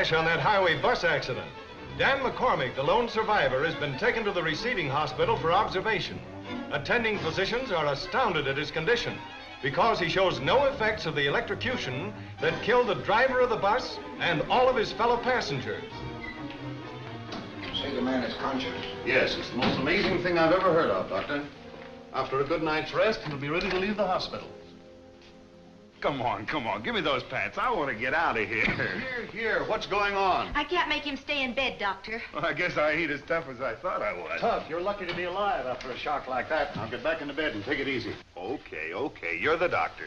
crash on that highway bus accident. Dan McCormick, the lone survivor, has been taken to the receiving hospital for observation. Attending physicians are astounded at his condition because he shows no effects of the electrocution that killed the driver of the bus and all of his fellow passengers. You say the man is conscious? Yes, it's the most amazing thing I've ever heard of, Doctor. After a good night's rest, he'll be ready to leave the hospital. Come on. Give me those pants. I want to get out of here. Here. What's going on? I can't make him stay in bed, Doctor. Well, I guess I ain't as tough as I thought I was. Tough. You're lucky to be alive after a shock like that. Now get back into bed and take it easy. Okay. You're the doctor.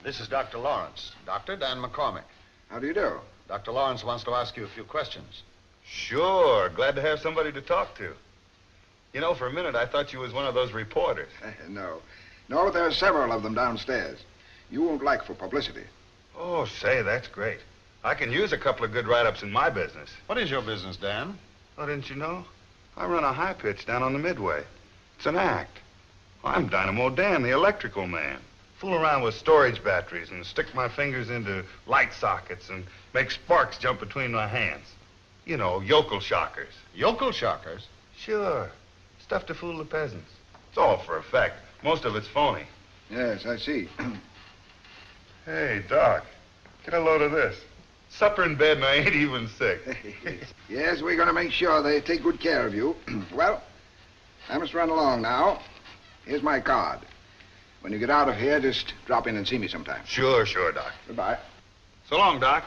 This is Dr. Lawrence. Dr. Dan McCormick. How do you do? Dr. Lawrence wants to ask you a few questions. Sure. Glad to have somebody to talk to. You know, for a minute, I thought you was one of those reporters. No, there are several of them downstairs. You won't like for publicity. Oh, say, that's great. I can use a couple of good write-ups in my business. What is your business, Dan? Oh, didn't you know? I run a high pitch down on the Midway. It's an act. I'm Dynamo Dan, the electrical man. Fool around with storage batteries and stick my fingers into light sockets and make sparks jump between my hands. You know, yokel shockers. Yokel shockers? Sure. Stuff to fool the peasants. It's all for effect. Most of it's phony. Yes, I see. Hey, Doc, get a load of this. Supper in bed and I ain't even sick. Yes, we're going to make sure they take good care of you. Well, I must run along now. Here's my card. When you get out of here, just drop in and see me sometime. Sure, Doc. Goodbye. So long, Doc.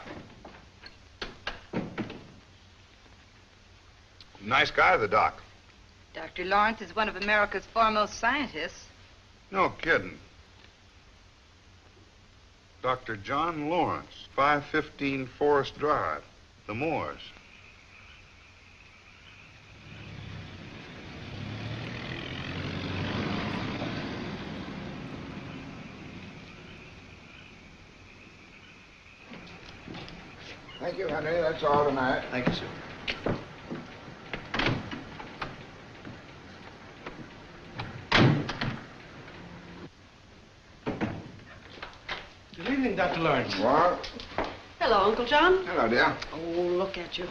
Nice guy, the doc. Dr. Lawrence is one of America's foremost scientists. No kidding. Dr. John Lawrence, 515 Forest Drive, the Moors. Thank you, Henry. That's all tonight. Thank you, sir. Good evening, Dr. Lawrence. What? Hello, Uncle John. Hello, dear. Oh, look at you.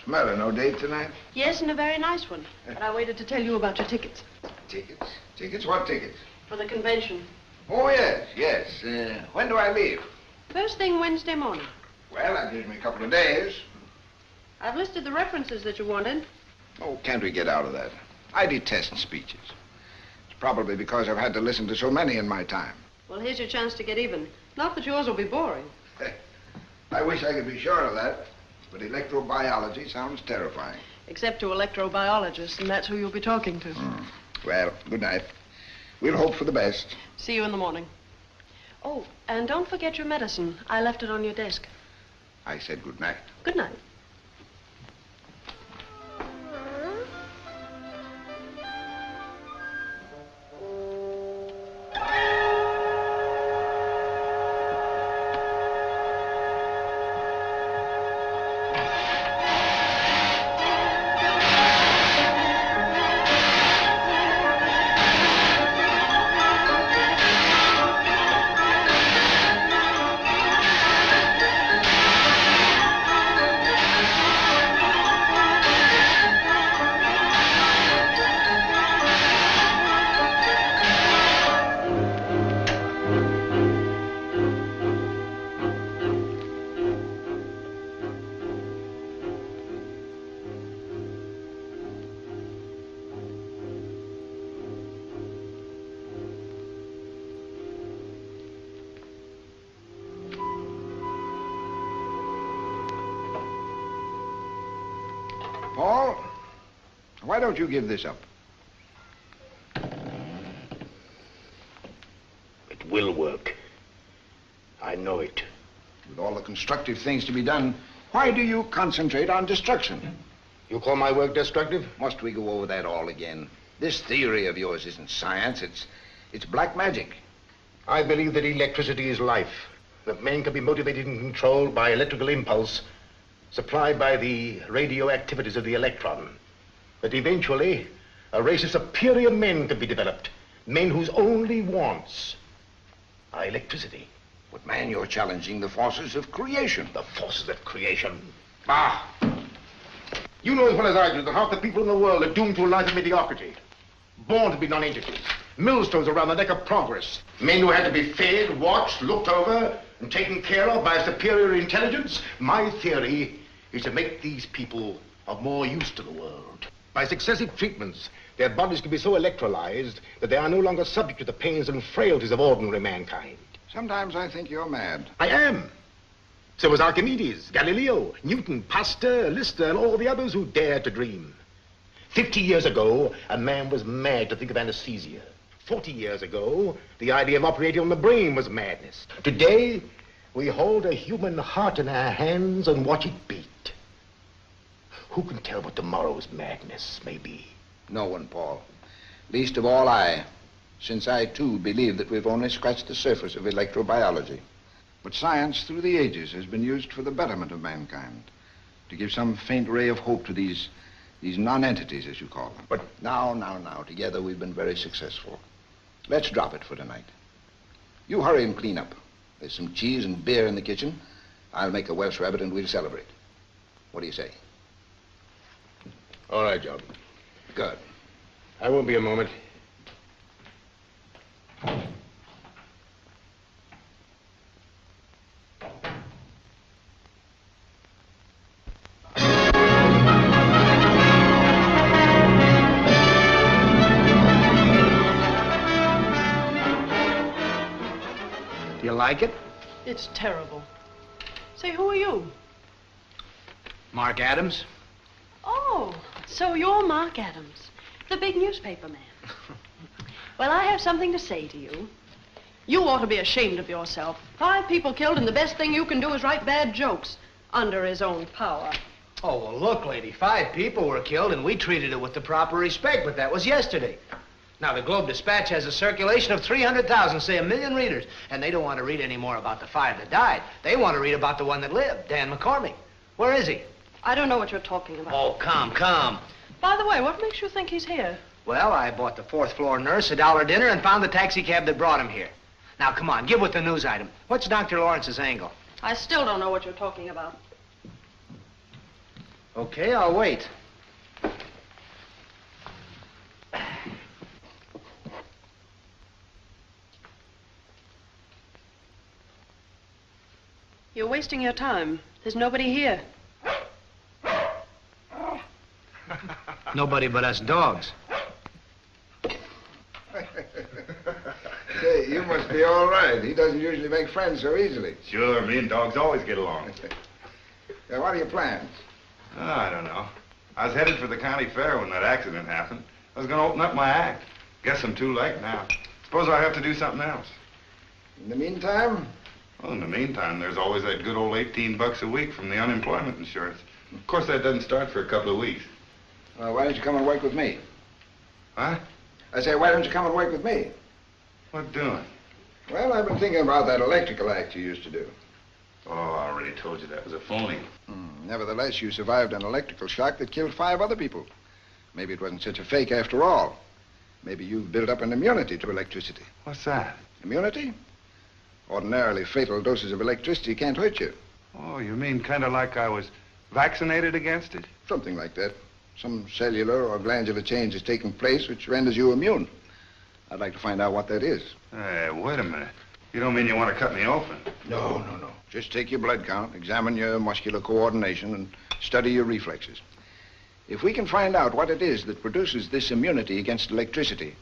Smeller, no date tonight? Yes, and a very nice one. But I waited to tell you about your tickets. Tickets? Tickets? What tickets? For the convention. Oh, yes. When do I leave? First thing Wednesday morning. Well, that gives me a couple of days. I've listed the references that you wanted. Oh, can't we get out of that? I detest speeches. It's probably because I've had to listen to so many in my time. Well, here's your chance to get even. Not that yours will be boring. I wish I could be sure of that, but electrobiology sounds terrifying. Except to electrobiologists, and that's who you'll be talking to. Well, good night. We'll hope for the best. See you in the morning. Oh, and don't forget your medicine. I left it on your desk. I said good night. Good night. Paul, why don't you give this up? It will work. I know it. With all the constructive things to be done, why do you concentrate on destruction? You call my work destructive? Must we go over that all again? This theory of yours isn't science, it's black magic. I believe that electricity is life, that men can be motivated and controlled by electrical impulse supplied by the radioactivities of the electron, that eventually a race of superior men can be developed, men whose only wants are electricity. But, man, you're challenging the forces of creation. The forces of creation. Ah! You know as well as I do that half the people in the world are doomed to a life of mediocrity. Born to be non-entities. Millstones around the neck of progress. Men who had to be fed, watched, looked over, and taken care of by a superior intelligence. My theory is to make these people of more use to the world. By successive treatments, their bodies can be so electrolyzed that they are no longer subject to the pains and frailties of ordinary mankind. Sometimes I think you're mad. I am. So was Archimedes, Galileo, Newton, Pasteur, Lister, and all the others who dared to dream. 50 years ago, a man was mad to think of anesthesia. 40 years ago, the idea of operating on the brain was madness. Today, we hold a human heart in our hands and watch it beat. Who can tell what tomorrow's madness may be? No one, Paul. Least of all I, since I, too, believe that we've only scratched the surface of electrobiology. But science, through the ages, has been used for the betterment of mankind, to give some faint ray of hope to these non-entities, as you call them. But now, together we've been very successful. Let's drop it for tonight. You hurry and clean up. There's some cheese and beer in the kitchen. I'll make a Welsh rabbit and we'll celebrate. What do you say? All right, John. Good. I won't be a moment. Do you like it? It's terrible. Say, who are you? Mark Adams? Oh, so you're Mark Adams, the big newspaper man. Well, I have something to say to you. You ought to be ashamed of yourself. 5 people killed, and the best thing you can do is write bad jokes under his own power. Oh, well, look, lady, 5 people were killed, and we treated it with the proper respect, but that was yesterday. Now, the Globe Dispatch has a circulation of 300,000, say 1 million readers, and they don't want to read any more about the 5 that died. They want to read about the one that lived, Dan McCormick. Where is he? I don't know what you're talking about. Oh, come. By the way, what makes you think he's here? Well, I bought the 4th floor nurse a $1 dinner and found the taxi cab that brought him here. Now, come on, give with the news item. What's Dr. Lawrence's angle? I still don't know what you're talking about. Okay, I'll wait. You're wasting your time. There's nobody here. Nobody but us dogs. Say, you must be all right. He doesn't usually make friends so easily. Sure, me and dogs always get along. Now, what are your plans? Oh, I don't know. I was headed for the county fair when that accident happened. I was going to open up my act. Guess I'm too late now. Suppose I have to do something else. In the meantime? Well, in the meantime, there's always that good old $18 a week from the unemployment insurance. Of course, that doesn't start for a couple of weeks. Well, why don't you come and work with me? Huh? I say, why don't you come and work with me? What doing? Well, I've been thinking about that electrical act you used to do. Oh, I already told you that was a phony. Nevertheless, you survived an electrical shock that killed 5 other people. Maybe it wasn't such a fake after all. Maybe you've built up an immunity to electricity. What's that? Immunity? Ordinarily, fatal doses of electricity can't hurt you. Oh, you mean kind of like I was vaccinated against it? Something like that. Some cellular or glandular change has taken place which renders you immune. I'd like to find out what that is. Hey, wait a minute. You don't mean you want to cut me open? No. Just take your blood count, examine your muscular coordination, and study your reflexes. If we can find out what it is that produces this immunity against electricity,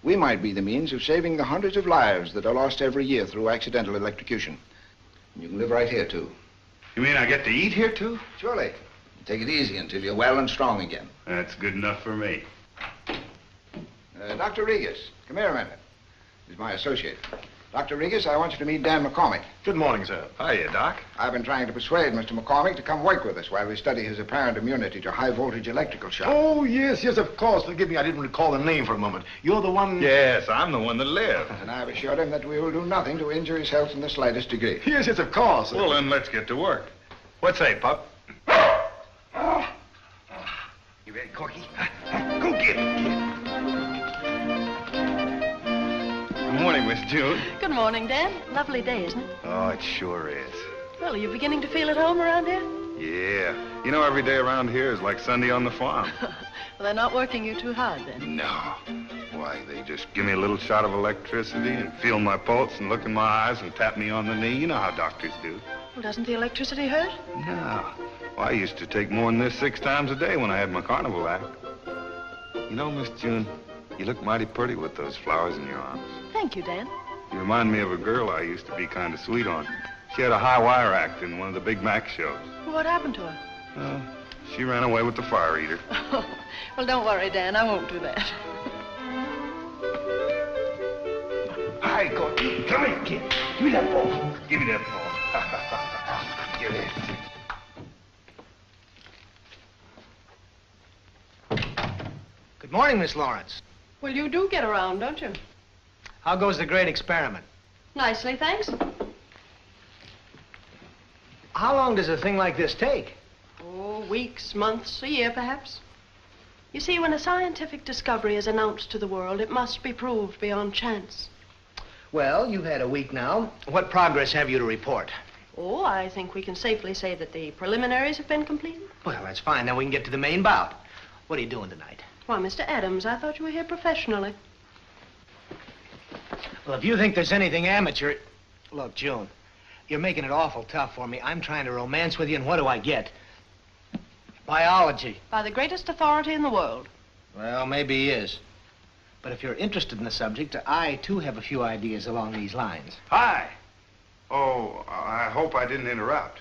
we might be the means of saving the hundreds of lives that are lost every year through accidental electrocution. You can live right here, too. You mean I get to eat here, too? Surely. Take it easy until you're well and strong again. That's good enough for me. Dr. Regas, come here a minute. He's my associate. Dr. Regas, I want you to meet Dan McCormick. Good morning, sir. Hiya, Doc. I've been trying to persuade Mr. McCormick to come work with us while we study his apparent immunity to high-voltage electrical shock. Oh, yes, of course. Forgive me, I didn't recall the name for a moment. You're the one... Yes, I'm the one that lived. And I've assured him that we will do nothing to injure his health in the slightest degree. Yes, of course. Well, then let's get to work. What say, pup? You ready, Corky? Go get it, kid. Good morning, Miss June. Good morning, Dan. Lovely day, isn't it? Oh, it sure is. Well, are you beginning to feel at home around here? Yeah. You know, every day around here is like Sunday on the farm. Well, they're not working you too hard, then. No. Why, they just give me a little shot of electricity and feel my pulse and look in my eyes and tap me on the knee. You know how doctors do. Well, doesn't the electricity hurt? No. Well, I used to take more than this 6 times a day when I had my carnival act. You know, Miss June, you look mighty pretty with those flowers in your arms. Thank you, Dan. You remind me of a girl I used to be kind of sweet on. She had a high wire act in one of the big Mac shows. What happened to her? She ran away with the fire eater. Well, don't worry, Dan. I won't do that. Hi, Corky. Come here, kid. Give me that ball. Give me that ball. Give it. Good morning, Miss Lawrence. Well, you do get around, don't you? How goes the great experiment? Nicely, thanks. How long does a thing like this take? Oh, weeks, months, a year, perhaps. You see, when a scientific discovery is announced to the world, it must be proved beyond chance. Well, you've had a week now. What progress have you to report? Oh, I think we can safely say that the preliminaries have been completed. Well, that's fine. Then we can get to the main bout. What are you doing tonight? Why, Mr. Adams, I thought you were here professionally. Well, if you think there's anything amateur... Look, June, you're making it awful tough for me. I'm trying to romance with you, and what do I get? Biology. By the greatest authority in the world. Well, maybe he is. But if you're interested in the subject, I, too, have a few ideas along these lines. Hi. Oh, I hope I didn't interrupt.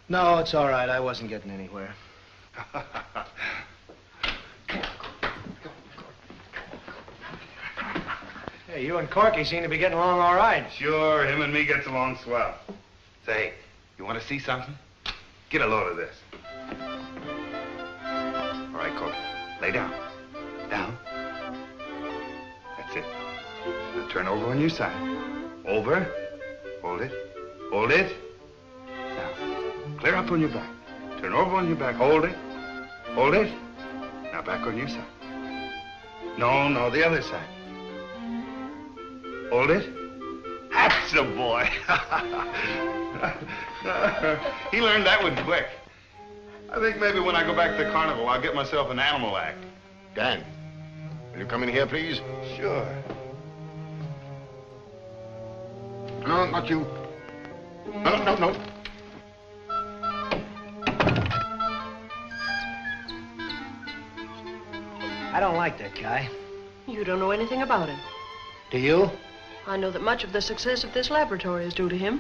No, it's all right. I wasn't getting anywhere. Hey, you and Corky seem to be getting along all right. Sure, him and me gets along swell. Say, you want to see something? Get a load of this. All right, Corky, lay down. Down. That's it. Now turn over on your side. Over. Hold it. Hold it. Now, clear up on your back. Turn over on your back. Hold it. Hold it. Now back on your side. No, the other side. Hold it. That's a boy. He learned that one quick. I think maybe when I go back to the carnival, I'll get myself an animal act. Dan, will you come in here, please? Sure. No, not you. No. I don't like that guy. You don't know anything about him. Do you? I know that much of the success of this laboratory is due to him.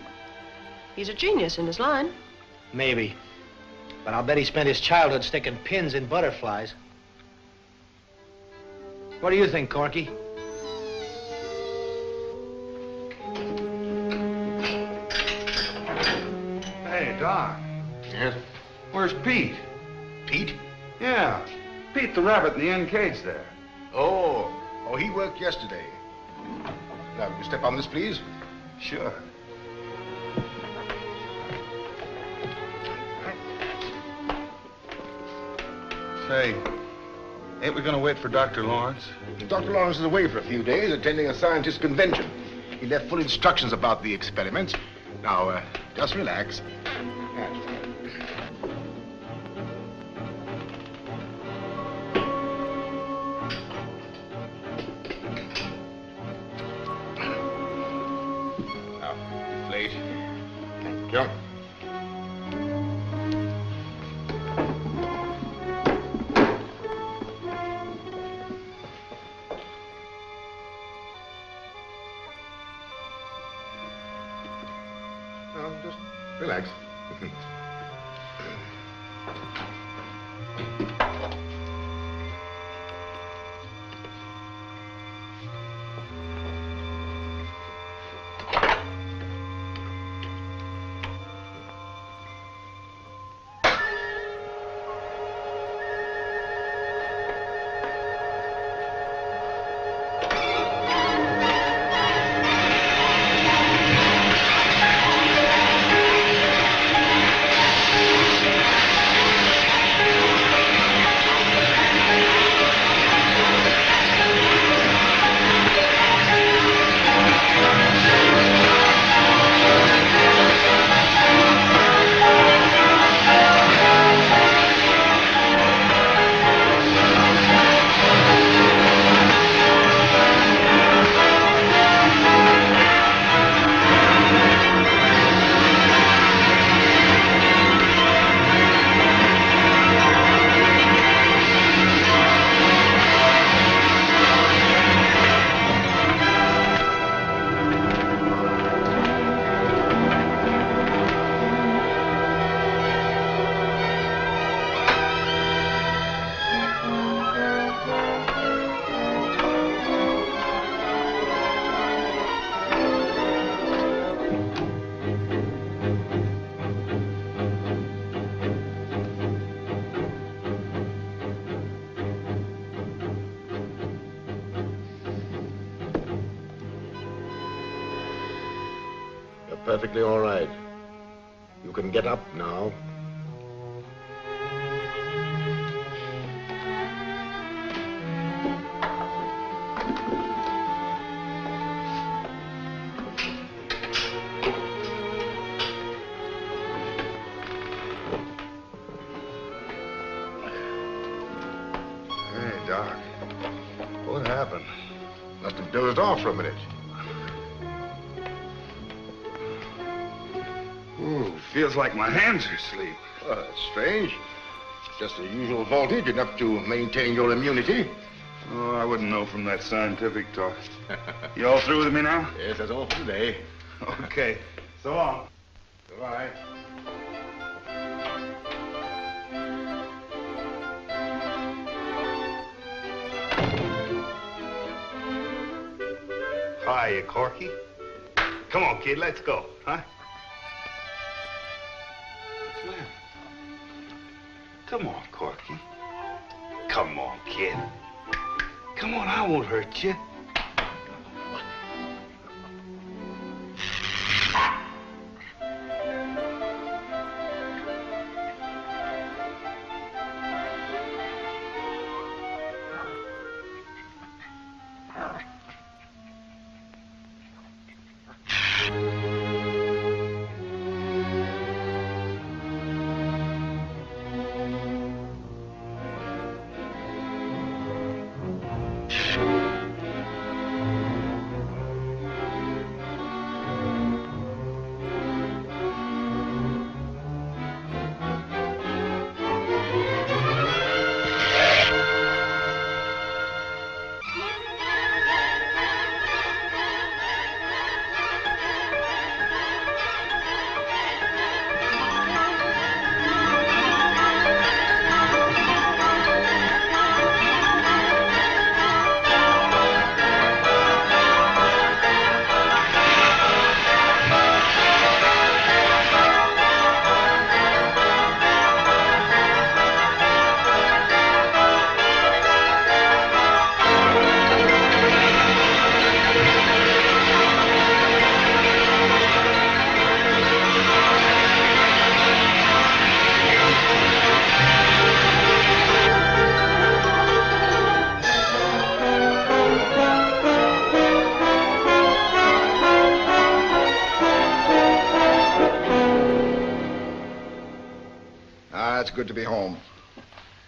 He's a genius in his line. Maybe. But I'll bet he spent his childhood sticking pins in butterflies. What do you think, Corky? Hey, Doc. Yes? Where's Pete? Pete? Yeah, Pete the rabbit in the end cage there. Oh, he worked yesterday. Now, will you step on this, please? Sure. Say, ain't we gonna wait for Dr. Lawrence? Dr. Lawrence is away for a few days, attending a scientist convention. He left full instructions about the experiments. Now, just relax. Now, plate. Thank you. Just relax. perfectly all right. You can get up now. Hey, Doc. What happened? Must have dozed off for a minute. Ooh, feels like my hands are asleep. Well, that's strange. Just the usual voltage enough to maintain your immunity. Oh, I wouldn't know from that scientific talk. You all through with me now? Yes, that's all for today. Okay. So long. Goodbye. Hiya, Corky. Come on, kid, let's go, huh? What's the matter? Come on, Corky. Come on, kid. Come on, I won't hurt you. It's good to be home.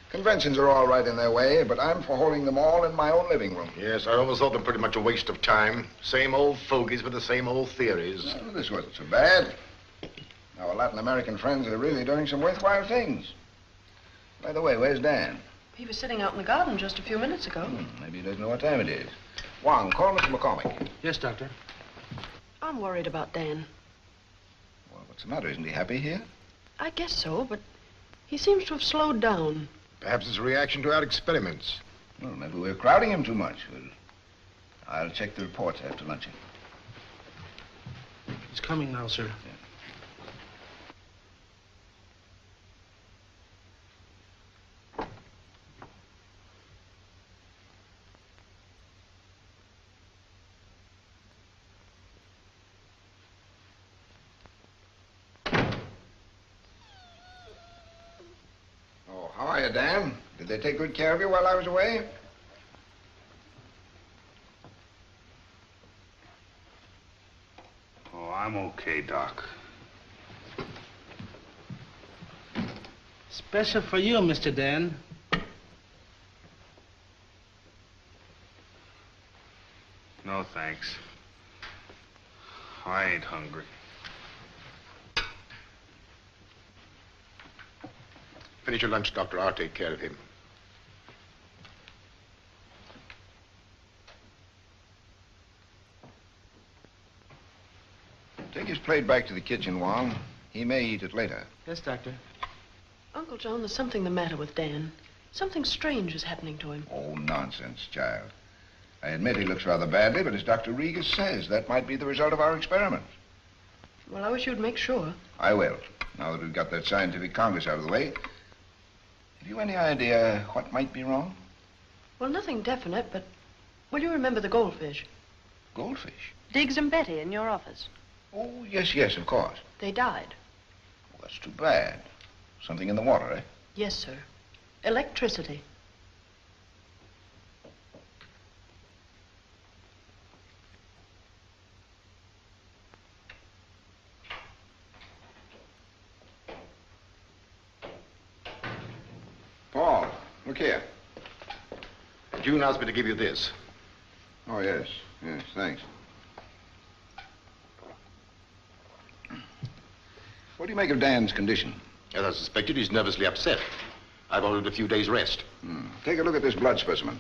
Conventions are all right in their way, but I'm for holding them all in my own living room. Yes, I always thought them pretty much a waste of time. Same old fogies with the same old theories. Well, this wasn't so bad. Our Latin American friends are really doing some worthwhile things. By the way, where's Dan? He was sitting out in the garden just a few minutes ago. Maybe he doesn't know what time it is. Wang, call Mr. McCormick. Yes, Doctor. I'm worried about Dan. Well, what's the matter? Isn't he happy here? I guess so, but he seems to have slowed down. Perhaps it's a reaction to our experiments. Well, maybe we're crowding him too much. Well, I'll check the reports after luncheon. He's coming now, sir. How are you, Dan? Did they take good care of you while I was away? Oh, I'm okay, Doc. Special for you, Mr. Dan. No, thanks. I ain't hungry. Finish your lunch, Doctor. I'll take care of him. Take his plate back to the kitchen, Wong. He may eat it later. Yes, Doctor. Uncle John, there's something the matter with Dan. Something strange is happening to him. Oh, nonsense, child. I admit he looks rather badly, but as Dr. Regas says, that might be the result of our experiments. Well, I wish you'd make sure. I will, now that we've got that scientific congress out of the way. Have you any idea what might be wrong? Well, nothing definite, but... Well, you remember the goldfish? Goldfish? Diggs and Betty in your office. Oh, yes, of course. They died. Well, that's too bad. Something in the water, eh? Yes, sir. Electricity. Paul, look here. June asked me to give you this. Oh, yes, thanks. What do you make of Dan's condition? As I suspected, he's nervously upset. I've ordered a few days' rest. Take a look at this blood specimen.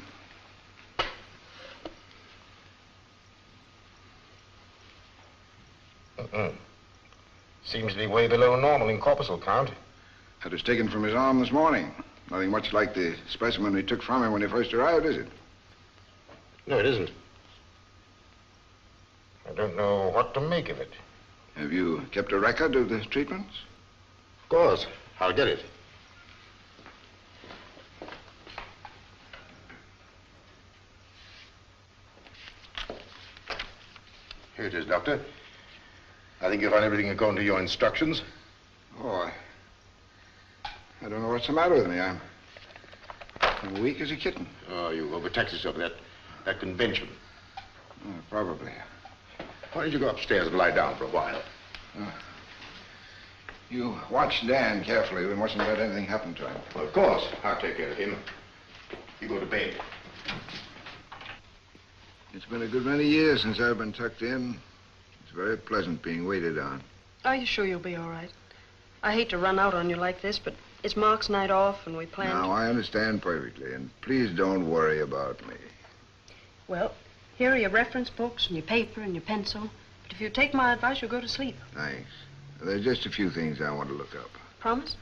Seems to be way below normal in corpuscle count. That was taken from his arm this morning. Nothing much like the specimen we took from him when he first arrived, is it? No, it isn't. I don't know what to make of it. Have you kept a record of the treatments? Of course. I'll get it. Here it is, Doctor. I think you'll find everything according to your instructions. Oh, I don't know what's the matter with me. I'm weak as a kitten. Oh, you overtaxed yourself with that convention. Probably. Why don't you go upstairs and lie down for a while? You watch Dan carefully. We mustn't let anything happen to him. Well, of course. I'll take care of him. You go to bed. It's been a good many years since I've been tucked in. It's very pleasant being waited on. Are you sure you'll be all right? I hate to run out on you like this, but it's Mark's night off, and we planned... Now, I understand perfectly, and please don't worry about me. Well, here are your reference books and your paper and your pencil. But if you take my advice, you'll go to sleep. Thanks. There's just a few things I want to look up. Promise?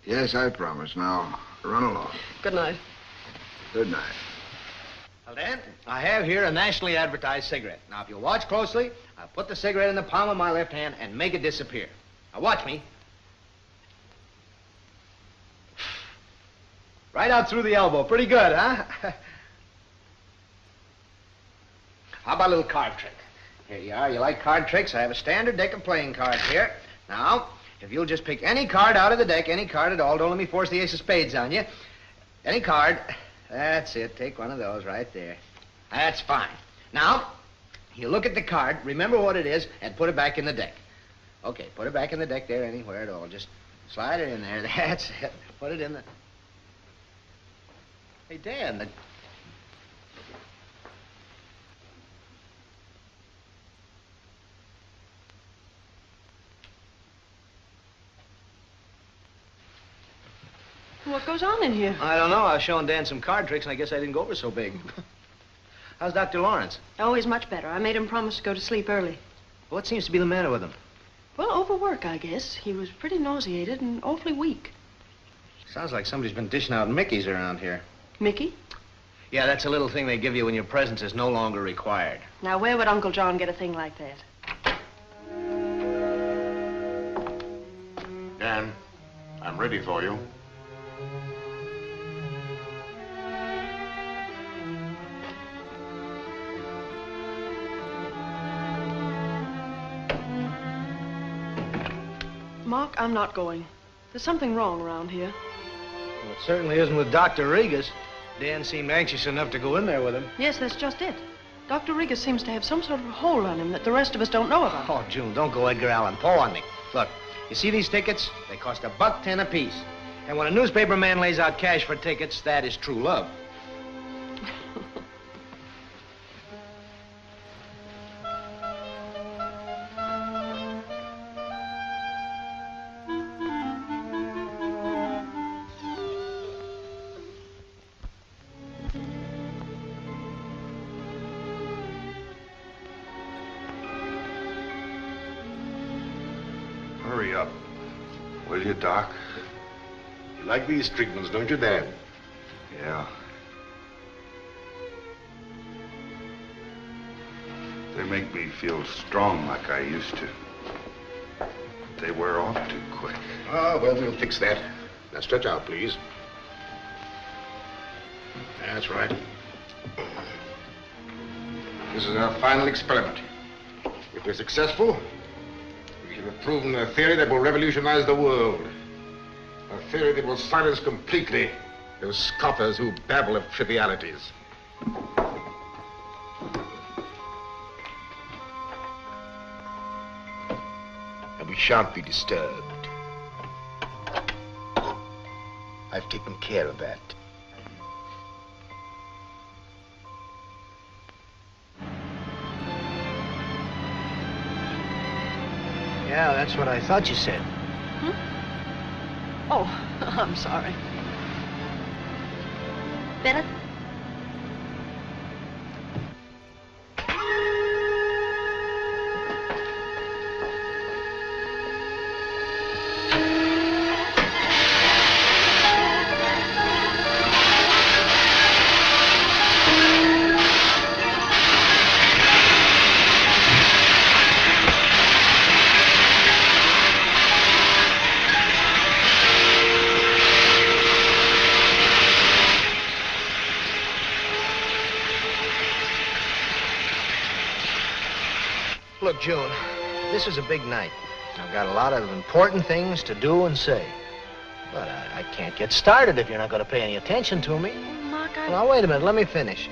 Yes, I promise. Now, run along. Good night. Good night. Well, Dan, I have here a nationally advertised cigarette. Now, if you'll watch closely, I'll put the cigarette in the palm of my left hand and make it disappear. Now, watch me. Right out through the elbow. Pretty good, huh? How about a little card trick? Here you are. You like card tricks? I have a standard deck of playing cards here. Now, if you'll just pick any card out of the deck, any card at all, don't let me force the ace of spades on you. Any card. That's it. Take one of those right there. That's fine. Now, you look at the card, remember what it is, and put it back in the deck. Okay, put it back in the deck there anywhere at all. Just slide it in there. That's it. Put it in the... Hey, Dan, What goes on in here? I don't know. I was showing Dan some card tricks, and I guess I didn't go over so big. How's Dr. Lawrence? Oh, he's much better. I made him promise to go to sleep early. What seems to be the matter with him? Well, overwork, I guess. He was pretty nauseated and awfully weak. Sounds like somebody's been dishing out Mickeys around here. Mickey? Yeah, that's a little thing they give you when your presence is no longer required. Now, where would Uncle John get a thing like that? Dan, I'm ready for you. Mark, I'm not going. There's something wrong around here. Well, it certainly isn't with Dr. Regas. Dan seemed anxious enough to go in there with him. Yes, that's just it. Dr. Regas seems to have some sort of a hold on him that the rest of us don't know about. Oh, June, don't go Edgar Allan Poe on me. Look, you see these tickets? They cost $1.10 apiece. And when a newspaper man lays out cash for tickets, that is true love. Hurry up. Will you, Doc? You like these treatments, don't you, Dan? Yeah. They make me feel strong like I used to. They wear off too quick. Ah, well, we'll fix that. Now, stretch out, please. That's right. This is our final experiment. If we're successful, we shall have proven a theory that will revolutionize the world. A theory that will silence completely those scoffers who babble of trivialities. And we shan't be disturbed. I've taken care of that. Yeah, that's what I thought you said. Oh, I'm sorry. Bennett? Look, June, this is a big night. I've got a lot of important things to do and say. But I can't get started if you're not going to pay any attention to me. Mark, Now, wait a minute. Let me finish.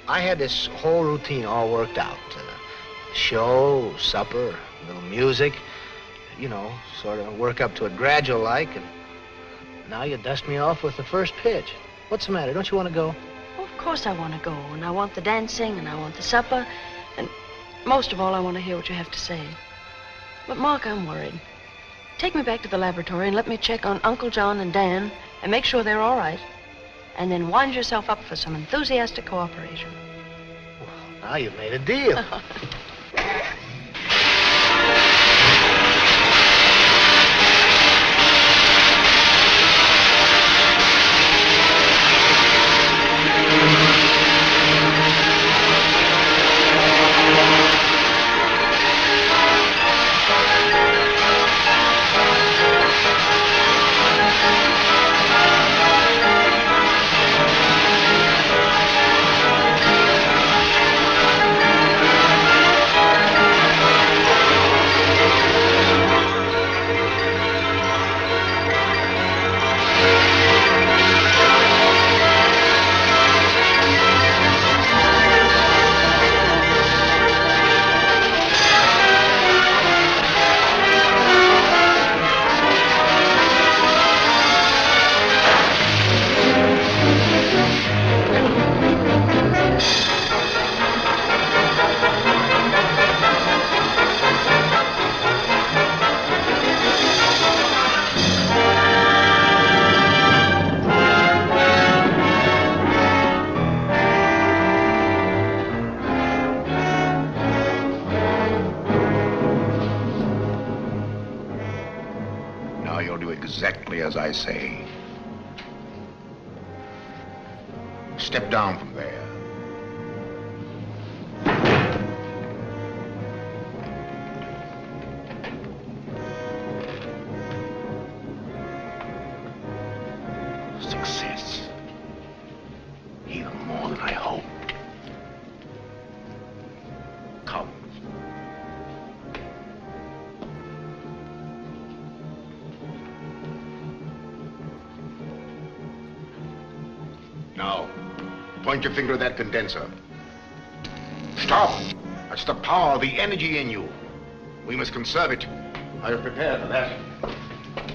I had this whole routine all worked out. Show, supper, a little music. You know, sort of work up to it gradual like. And now you dust me off with the first pitch. What's the matter? Don't you want to go? Oh, of course I want to go. And I want the dancing, and I want the supper. And most of all, I want to hear what you have to say. But, Mark, I'm worried. Take me back to the laboratory and let me check on Uncle John and Dan and make sure they're all right. And then wind yourself up for some enthusiastic cooperation. Well, now you've made a deal. Exactly as I say. Step down from there. Success. Even more than I hoped. Come. Now, point your finger at that condenser. Stop! That's the power, the energy in you. We must conserve it. I have prepared for that.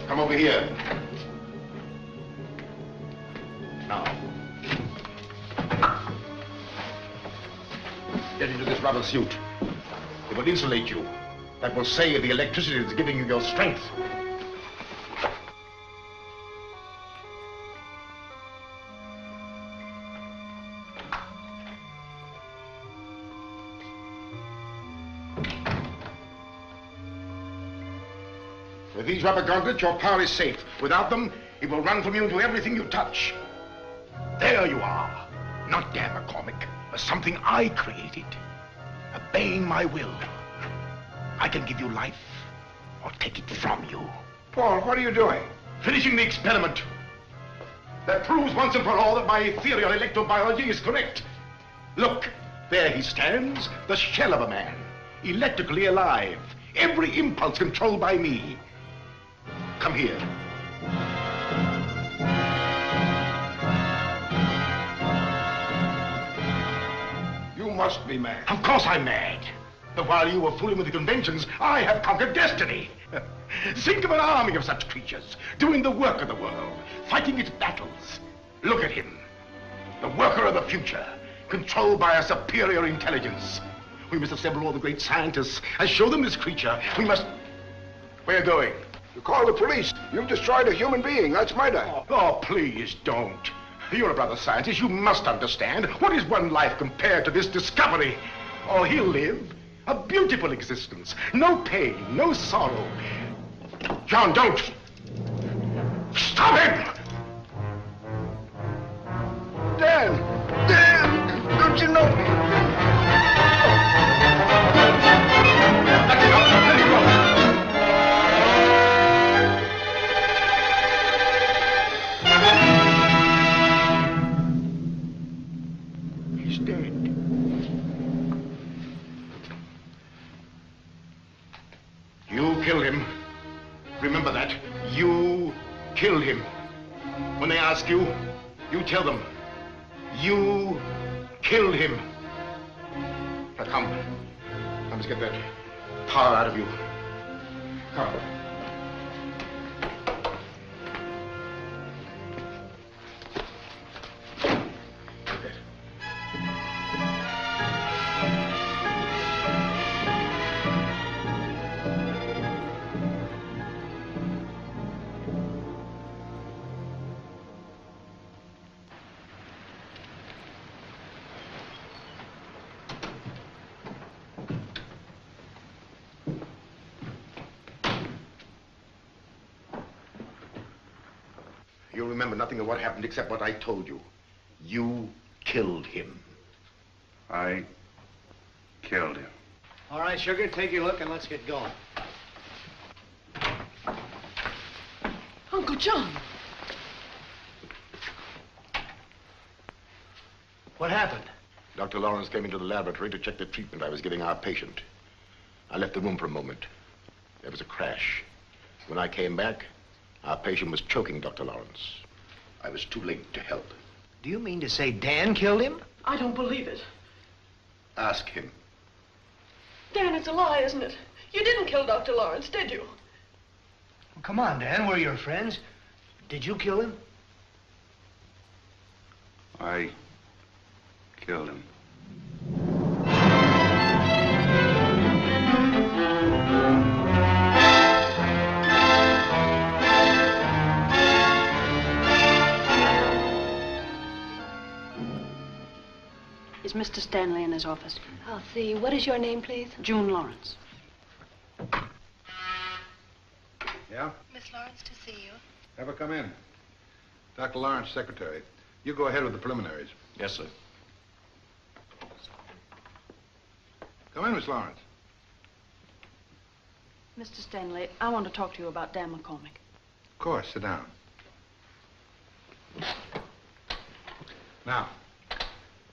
Come over here. Now. Get into this rubber suit. It will insulate you. That will save the electricity that's giving you your strength. With these rubber gauntlets, your power is safe. Without them, it will run from you into everything you touch. There you are. Not Dan McCormick, but something I created. Obeying my will. I can give you life or take it from you. Paul, what are you doing? Finishing the experiment. That proves once and for all that my theory on electrobiology is correct. Look, there he stands, the shell of a man. electrically alive. Every impulse controlled by me. Come here. You must be mad. Of course I'm mad. But while you were fooling with the conventions, I have conquered destiny. Think of an army of such creatures, doing the work of the world, fighting its battles. Look at him, the worker of the future, controlled by a superior intelligence. We must assemble all the great scientists and show them this creature. We must... Where are you going? You call the police. You've destroyed a human being. That's murder. Oh, please don't. You're a brother scientist. You must understand. What is one life compared to this discovery? Oh, he'll live. A beautiful existence. No pain, no sorrow. John, don't. Stop him! Dan! Dan! Don't you know me? Let him go! Let him go! He's dead. You killed him. Remember that. You killed him. When they ask you, you tell them. You killed him. Now come. I must get that power out of you. Come. You'll remember nothing of what happened except what I told you. You killed him. I killed him. All right, Sugar, take your look and let's get going. Uncle John. What happened? Dr. Lawrence came into the laboratory to check the treatment I was giving our patient. I left the room for a moment. There was a crash. When I came back, our patient was choking Dr. Lawrence. I was too late to help. Do you mean to say Dan killed him? I don't believe it. Ask him. Dan, it's a lie, isn't it? You didn't kill Dr. Lawrence, did you? Well, come on, Dan. We're your friends. Did you kill him? I killed him. Is Mr. Stanley in his office? I'll see. What is your name, please? June Lawrence. Yeah? Miss Lawrence to see you. Have her come in. Dr. Lawrence, secretary. You go ahead with the preliminaries. Yes, sir. Come in, Miss Lawrence. Mr. Stanley, I want to talk to you about Dan McCormick. Of course, sit down. Now,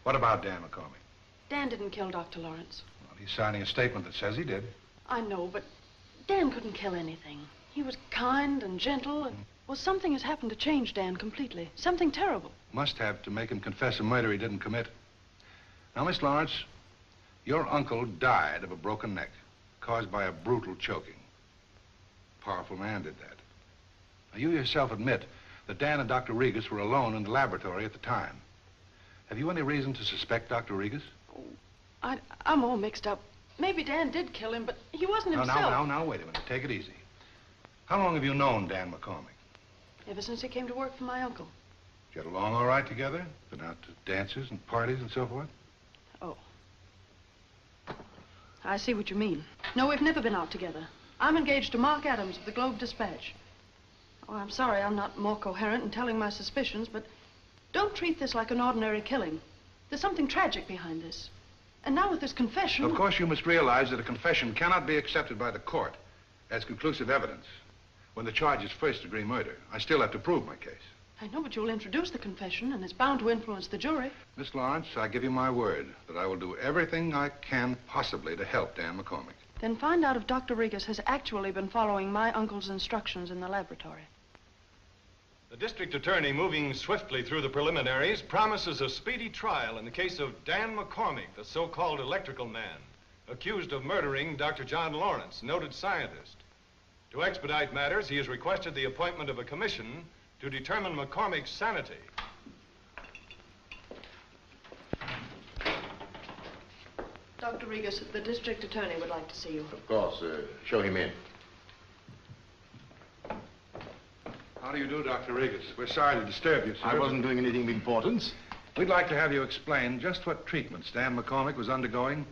what about Dan McCormick? Dan didn't kill Dr. Lawrence. Well, he's signing a statement that says he did. I know, but Dan couldn't kill anything. He was kind and gentle, and, well, something has happened to change Dan completely. Something terrible. Must have to make him confess a murder he didn't commit. Now, Miss Lawrence, your uncle died of a broken neck caused by a brutal choking. Powerful man did that. Now, you yourself admit that Dan and Dr. Regas were alone in the laboratory at the time. Have you any reason to suspect Dr. Regas? Oh, I'm all mixed up. Maybe Dan did kill him, but he wasn't himself. Now, wait a minute. Take it easy. How long have you known Dan McCormick? Ever since he came to work for my uncle. Get along all right together? Been out to dances and parties and so forth? Oh. I see what you mean. No, we've never been out together. I'm engaged to Mark Adams of the Globe-Dispatch. Oh, I'm sorry I'm not more coherent in telling my suspicions, but don't treat this like an ordinary killing. There's something tragic behind this. And now with this confession... Of course, you must realize that a confession cannot be accepted by the court as conclusive evidence when the charge is first-degree murder. I still have to prove my case. I know, but you'll introduce the confession, and it's bound to influence the jury. Miss Lawrence, I give you my word that I will do everything I can possibly to help Dan McCormick. Then find out if Dr. Regas has actually been following my uncle's instructions in the laboratory. The district attorney, moving swiftly through the preliminaries, promises a speedy trial in the case of Dan McCormick, the so-called electrical man, accused of murdering Dr. John Lawrence, noted scientist. To expedite matters, he has requested the appointment of a commission to determine McCormick's sanity. Dr. Regas, the district attorney would like to see you. Of course. Show him in. How do you do, Dr. Regas? We're sorry to disturb you, sir. I wasn't doing anything of importance. We'd like to have you explain just what treatments Dan McCormick was undergoing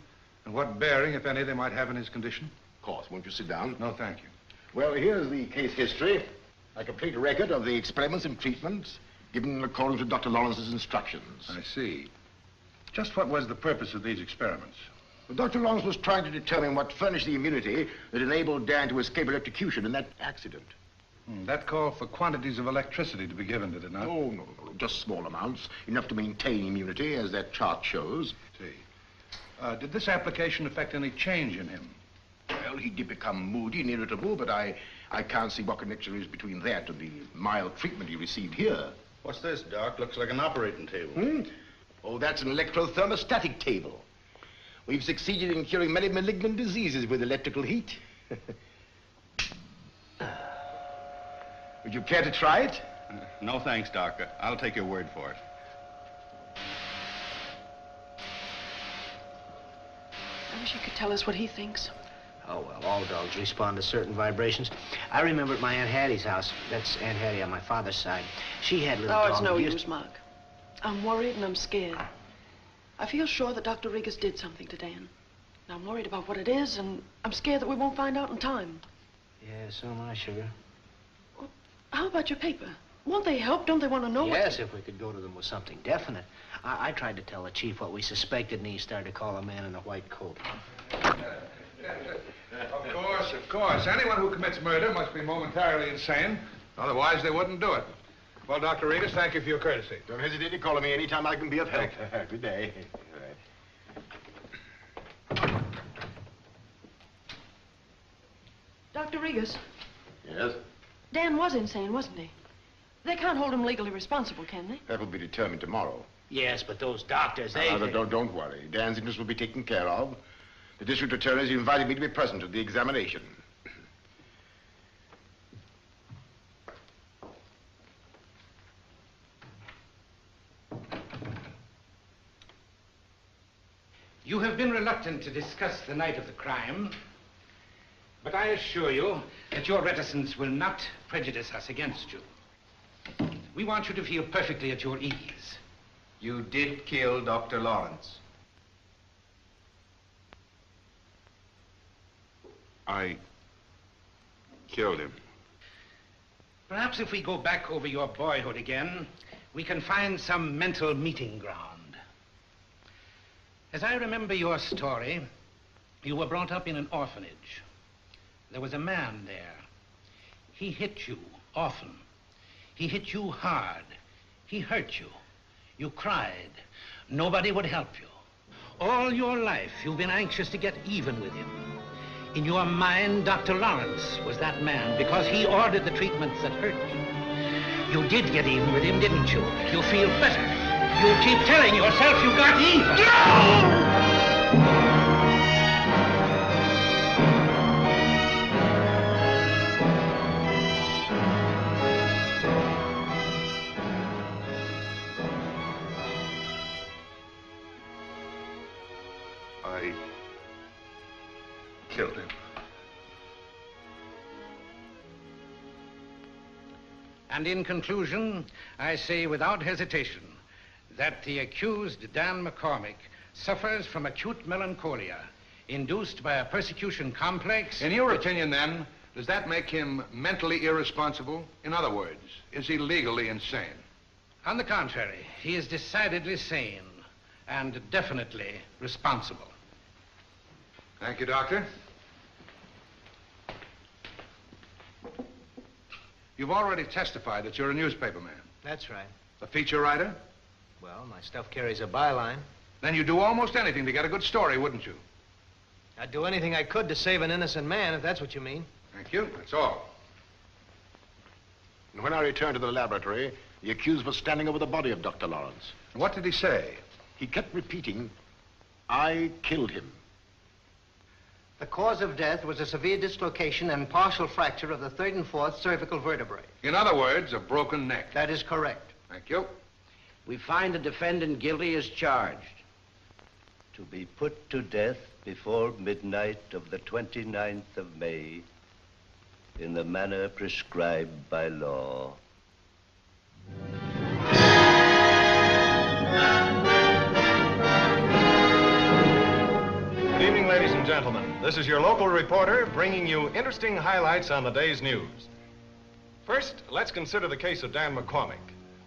and what bearing, if any, they might have in his condition. Of course. Won't you sit down? No, thank you. Well, here's the case history. A complete record of the experiments and treatments given according to Dr. Lawrence's instructions. I see. Just what was the purpose of these experiments? Well, Dr. Lawrence was trying to determine what furnished the immunity that enabled Dan to escape electrocution in that accident. That called for quantities of electricity to be given, did it not? Oh, no. Just small amounts. Enough to maintain immunity, as that chart shows. See. Did this application affect any change in him? Well, he did become moody and irritable, but I can't see what connection there is between that and the mild treatment he received here. What's this, Doc? Looks like an operating table. Oh, that's an electrothermostatic table. We've succeeded in curing many malignant diseases with electrical heat. Would you care to try it? No thanks, Doc. I'll take your word for it. I wish you could tell us what he thinks. Oh, well, all dogs respond to certain vibrations. I remember at my Aunt Hattie's house, that's Aunt Hattie on my father's side, she had little dogs. Oh, it's no use, Mark. I'm worried and I'm scared. I feel sure that Dr. Regas did something to Dan. And I'm worried about what it is, and I'm scared that we won't find out in time. Yeah, so am I, sugar. Well, how about your paper? Won't they help? Don't they want to know what... Yes, if we could go to them with something definite. I tried to tell the chief what we suspected, and he started to call a man in a white coat. Of course. Anyone who commits murder must be momentarily insane. Otherwise, they wouldn't do it. Well, Dr. Regas, thank you for your courtesy. Don't hesitate to call on me anytime I can be of help. Good day. Dr. Regas, Yes? Dan was insane, wasn't he? They can't hold him legally responsible, can they? That will be determined tomorrow. Yes, but those doctors, they... Don't worry. Dan's interest will be taken care of. The district attorney has invited me to be present at the examination. You have been reluctant to discuss the night of the crime, but I assure you that your reticence will not prejudice us against you. We want you to feel perfectly at your ease. You did kill Dr. Lawrence. I killed him. Perhaps if we go back over your boyhood again, we can find some mental meeting ground. As I remember your story, you were brought up in an orphanage. There was a man there. He hit you often. He hit you hard. He hurt you. You cried. Nobody would help you. All your life, you've been anxious to get even with him. In your mind, Dr. Lawrence was that man because he ordered the treatments that hurt you. You did get even with him, didn't you? You feel better. You keep telling yourself you got even. I killed him. And in conclusion, I say without hesitation that the accused, Dan McCormick, suffers from acute melancholia induced by a persecution complex. In your opinion, then, does that make him mentally irresponsible? In other words, is he legally insane? On the contrary, he is decidedly sane and definitely responsible. Thank you, Doctor. You've already testified that you're a newspaper man. That's right. A feature writer? Well, my stuff carries a byline. Then you'd do almost anything to get a good story, wouldn't you? I'd do anything I could to save an innocent man, if that's what you mean. Thank you. That's all. And when I returned to the laboratory, the accused was standing over the body of Dr. Lawrence. What did he say? He kept repeating, "I killed him." The cause of death was a severe dislocation and partial fracture of the 3rd and 4th cervical vertebrae. In other words, a broken neck. That is correct. Thank you. We find the defendant guilty as charged. To be put to death before midnight of the 29th of May in the manner prescribed by law. Good evening, ladies and gentlemen. This is your local reporter bringing you interesting highlights on the day's news. First, let's consider the case of Dan McCormick,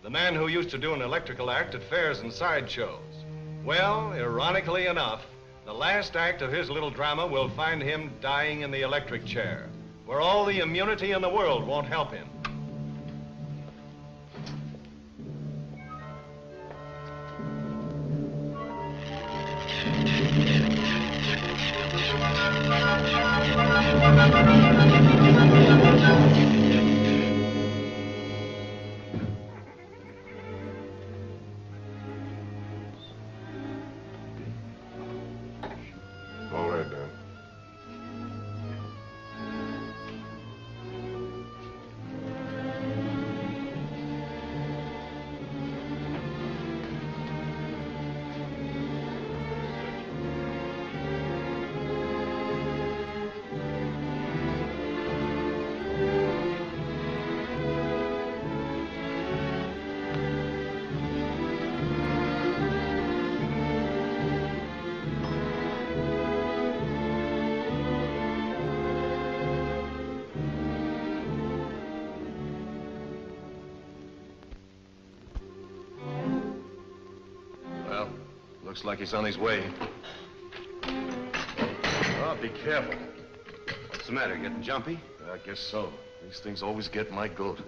the man who used to do an electrical act at fairs and sideshows. Well, ironically enough, the last act of his little drama will find him dying in the electric chair, where all the immunity in the world won't help him. All right, Dan. Well, looks like he's on his way. Oh, be careful. What's the matter, getting jumpy? I guess so. These things always get my goat.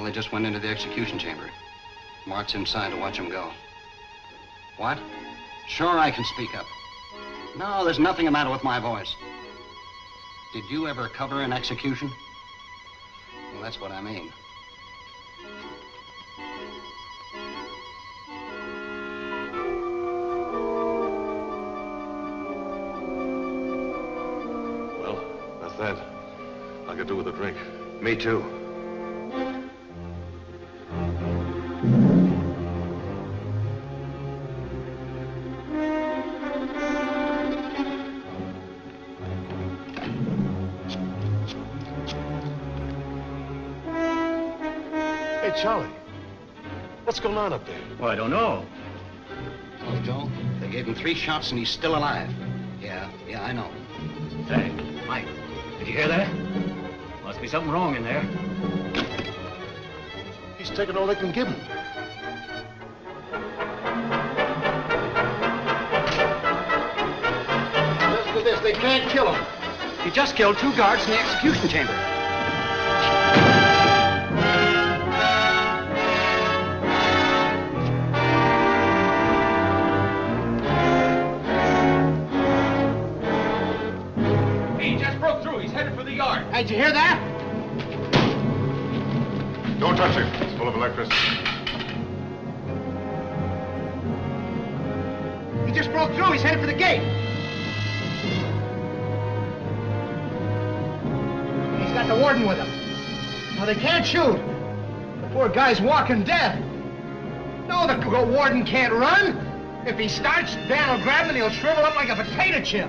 They just went into the execution chamber. Mart's inside to watch him go. What? Sure, I can speak up. No, there's nothing the matter with my voice. Did you ever cover an execution? Well, that's what I mean. Well, that's that. I could do with a drink. Me too. Charlie, what's going on up there? Well, I don't know. Oh, Joe, they gave him 3 shots and he's still alive. Yeah, I know. Say, Mike, did you hear that? Must be something wrong in there. He's taking all they can give him. Listen to this, they can't kill him. He just killed 2 guards in the execution chamber. Did you hear that? Don't touch him. It's full of electricity. He just broke through. He's headed for the gate. He's got the warden with him. Now, they can't shoot. The poor guy's walking dead. No, the warden can't run. If he starts, Dan will grab him and he'll shrivel up like a potato chip.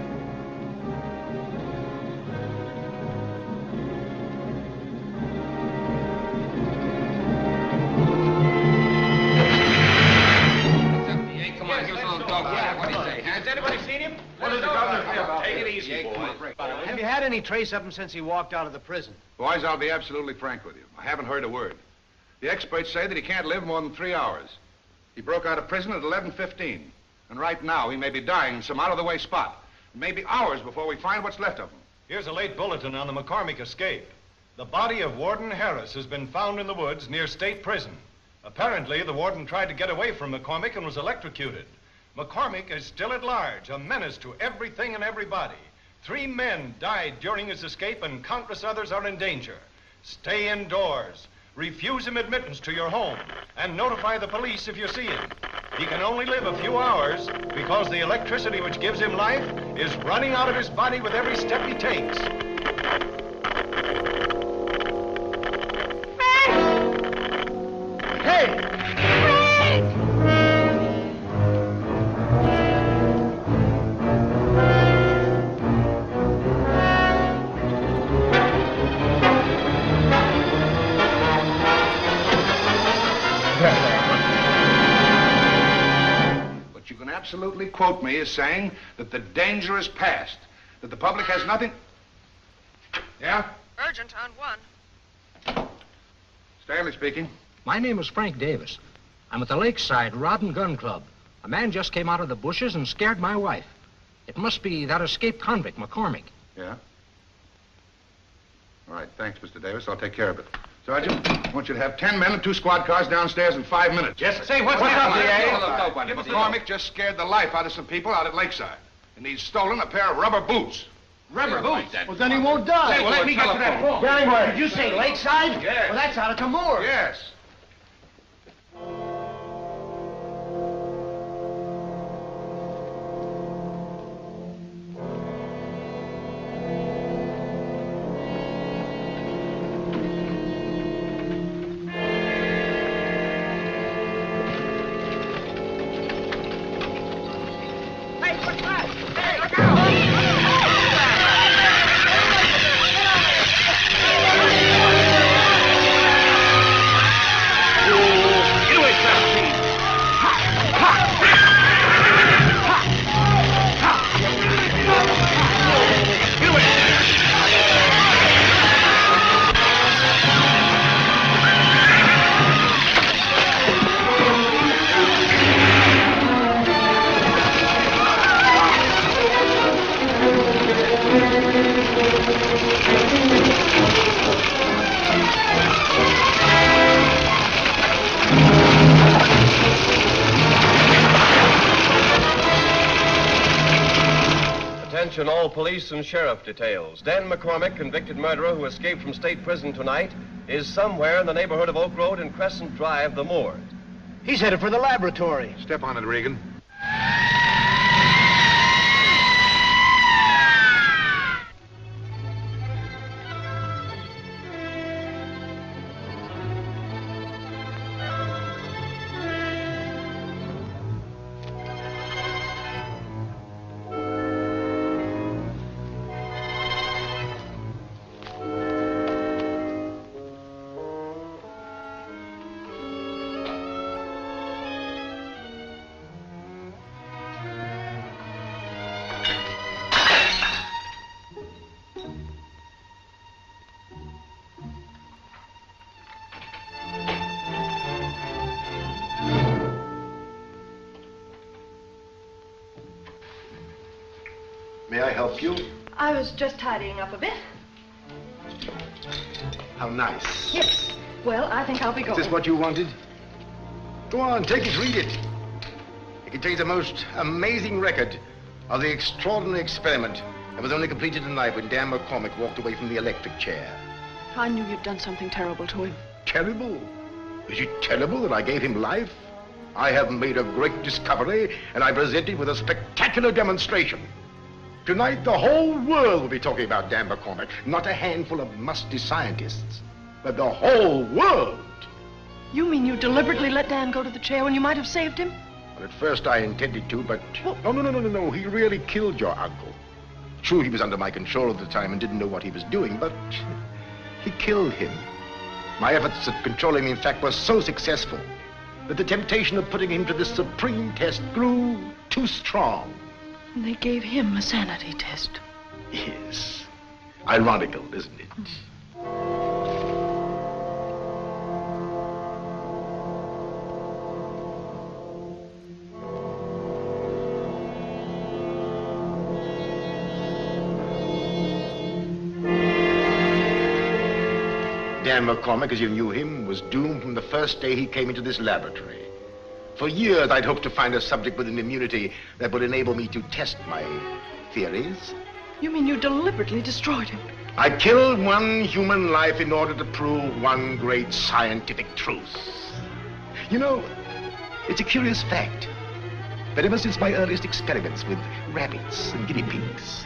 any trace of him since he walked out of the prison? Boys, I'll be absolutely frank with you. I haven't heard a word. The experts say that he can't live more than 3 hours. He broke out of prison at 11:15. And right now, he may be dying in some out-of-the-way spot. It may be hours before we find what's left of him. Here's a late bulletin on the McCormick escape. The body of Warden Harris has been found in the woods near State Prison. Apparently, the warden tried to get away from McCormick and was electrocuted. McCormick is still at large, a menace to everything and everybody. 3 men died during his escape and countless others are in danger. Stay indoors. Refuse him admittance to your home and notify the police if you see him. He can only live a few hours because the electricity which gives him life is running out of his body with every step he takes. Hey! But you can absolutely quote me as saying that the danger is past, that the public has nothing... Yeah? Urgent on 1. Stanley speaking. My name is Frank Davis. I'm at the Lakeside Rod and Gun Club. A man just came out of the bushes and scared my wife. It must be that escaped convict, McCormick. Yeah? All right, thanks, Mr. Davis. I'll take care of it. Sergeant, I want you to have 10 men and 2 squad cars downstairs in 5 minutes. Yes, say, what's up, DA? McCormick just scared the life out of some people out at Lakeside. And he's stolen a pair of rubber boots. Rubber boots? Well, then he won't die. Say, well, let me get to that phone. Gangway. Did you say Lakeside? Yes. Well, that's out of Tamor. Yes. Hey, what's that? Hey, look out! Get away, Travis. Get away. Attention all police and sheriff details. Dan McCormick, convicted murderer who escaped from state prison tonight, is somewhere in the neighborhood of Oak Road and Crescent Drive, the Moors. He's headed for the laboratory. Step on it, Regan. May I help you? I was just tidying up a bit. How nice. Yes. Well, I think I'll be Is going. this what you wanted? Go on, take it, read it. It contains a most amazing record of the extraordinary experiment that was only completed tonight when Dan McCormick walked away from the electric chair. I knew you'd done something terrible to him. Terrible? Is it terrible that I gave him life? I have made a great discovery, and I present it with a spectacular demonstration. Tonight, the whole world will be talking about Dan McCormick. Not a handful of musty scientists, but the whole world. You mean you deliberately let Dan go to the chair when you might have saved him? Well, at first I intended to, but... No. He really killed your uncle. True, he was under my control at the time and didn't know what he was doing, but he killed him. My efforts at controlling him, in fact, were so successful that the temptation of putting him to this supreme test grew too strong. And they gave him a sanity test. Yes. Ironical, isn't it? Dan McCormick, as you knew him, was doomed from the first day he came into this laboratory. For years, I'd hoped to find a subject with an immunity that would enable me to test my theories. You mean you deliberately destroyed him? I killed one human life in order to prove one great scientific truth. You know, it's a curious fact that ever since my earliest experiments with rabbits and guinea pigs,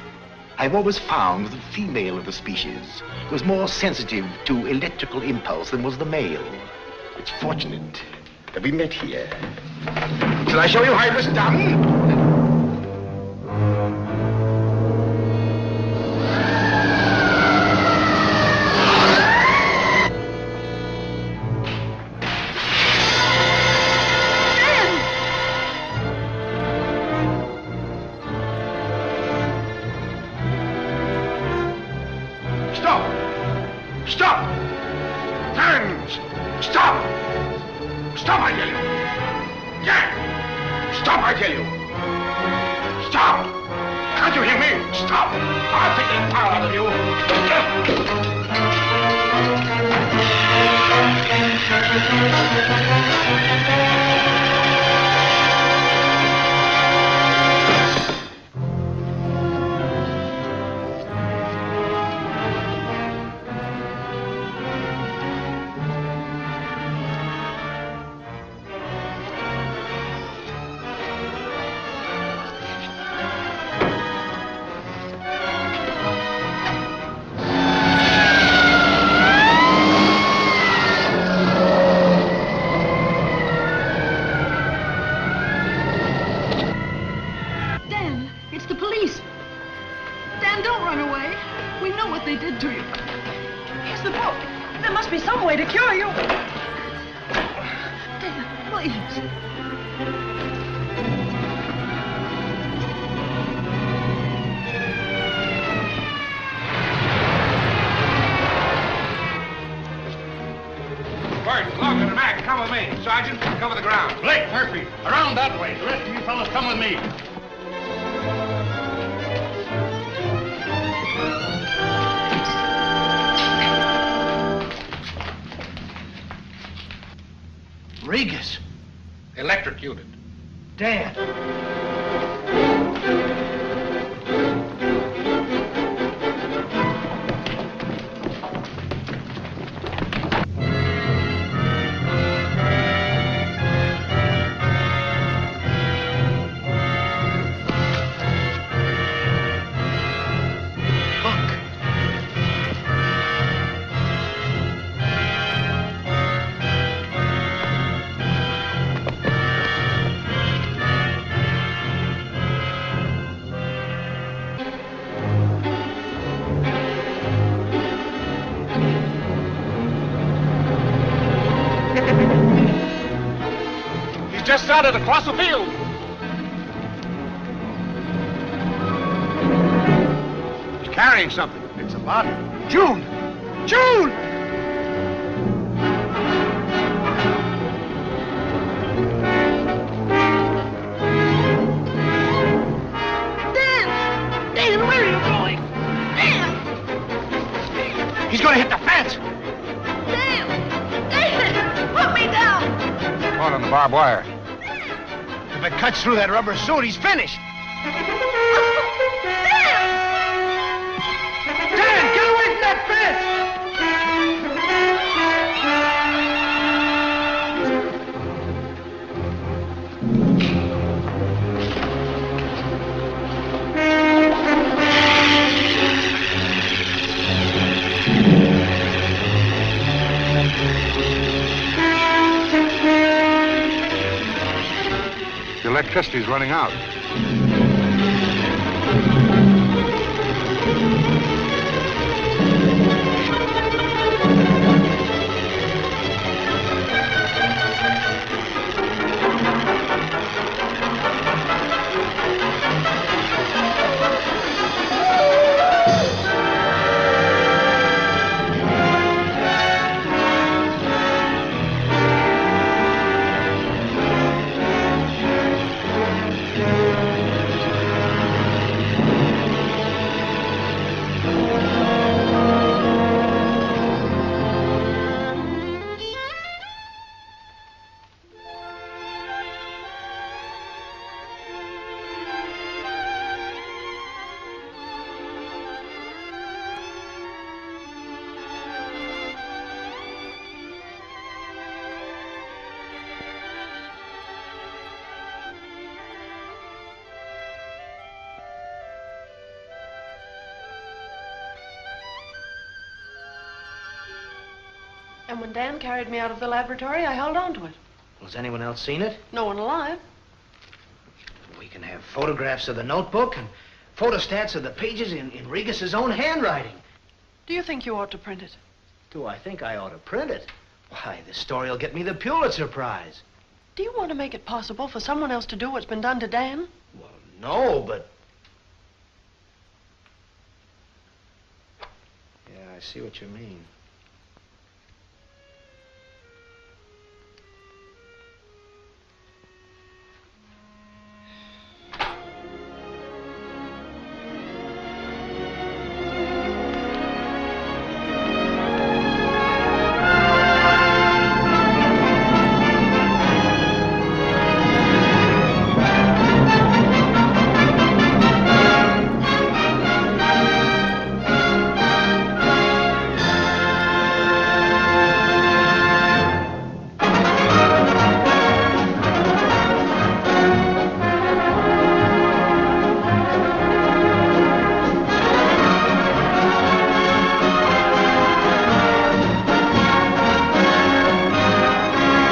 I've always found that the female of the species was more sensitive to electrical impulse than was the male. It's fortunate that we met here. Shall I show you how it was done? Electrocuted. Dan! Just started across the field. He's carrying something. It's a body. June! June! Dan, where are you going? Dan! He's going to hit the fence. Dan! Put me down! Caught on the barbed wire. If it cuts through that rubber suit, he's finished. Dan, get away from that fence! The electricity's running out. And when Dan carried me out of the laboratory, I held on to it. Has anyone else seen it? No one alive. We can have photographs of the notebook and photostats of the pages in Regis's own handwriting. Do you think you ought to print it? Do I think I ought to print it? Why, this story will get me the Pulitzer Prize. Do you want to make it possible for someone else to do what's been done to Dan? Well, no, but... Yeah, I see what you mean.